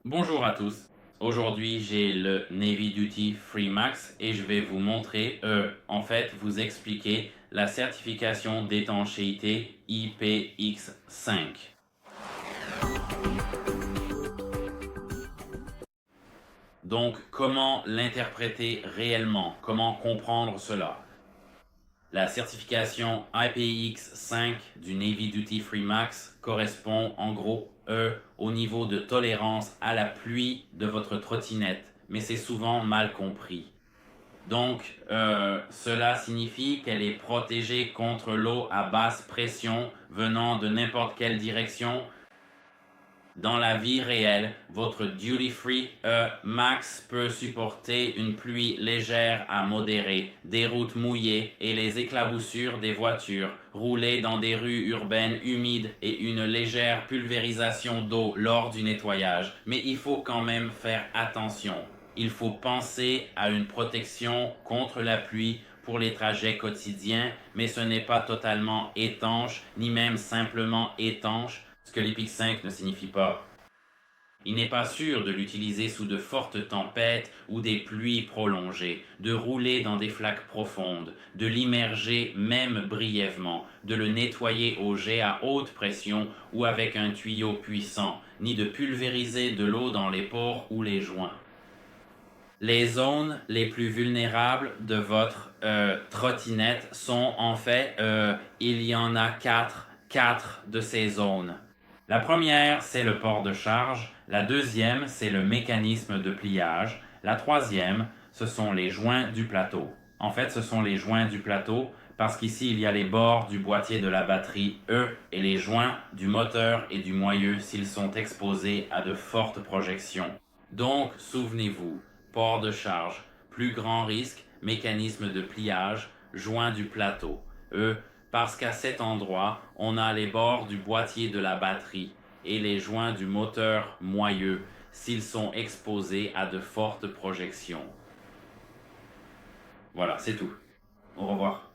Bonjour à tous. Aujourd'hui, j'ai le Navy Duty Free Max et je vais vous montrer, vous expliquer la certification d'étanchéité IPX5. Donc, comment l'interpréter réellement? Comment comprendre cela? La certification IPX5 du Navy Duty Free Max correspond en gros au niveau de tolérance à la pluie de votre trottinette, mais c'est souvent mal compris. Donc, cela signifie qu'elle est protégée contre l'eau à basse pression venant de n'importe quelle direction. Dans la vie réelle, votre Duty Free Max peut supporter une pluie légère à modérée, des routes mouillées et les éclaboussures des voitures, rouler dans des rues urbaines humides et une légère pulvérisation d'eau lors du nettoyage. Mais il faut quand même faire attention. Il faut penser à une protection contre la pluie pour les trajets quotidiens, mais ce n'est pas totalement étanche, ni même simplement étanche, ce que l'IPX5 ne signifie pas. Il n'est pas sûr de l'utiliser sous de fortes tempêtes ou des pluies prolongées, de rouler dans des flaques profondes, de l'immerger même brièvement, de le nettoyer au jet à haute pression ou avec un tuyau puissant, ni de pulvériser de l'eau dans les pores ou les joints. Les zones les plus vulnérables de votre trottinette sont il y en a quatre de ces zones. La première, c'est le port de charge. La deuxième, c'est le mécanisme de pliage. La troisième, ce sont les joints du plateau. En fait, ce sont les joints du plateau parce qu'ici, il y a les bords du boîtier de la batterie, eux, et les joints du moteur et du moyeu s'ils sont exposés à de fortes projections. Donc, souvenez-vous, port de charge, plus grand risque, mécanisme de pliage, joint du plateau. Parce qu'à cet endroit, on a les bords du boîtier de la batterie et les joints du moteur moyeu s'ils sont exposés à de fortes projections. Voilà, c'est tout. Au revoir.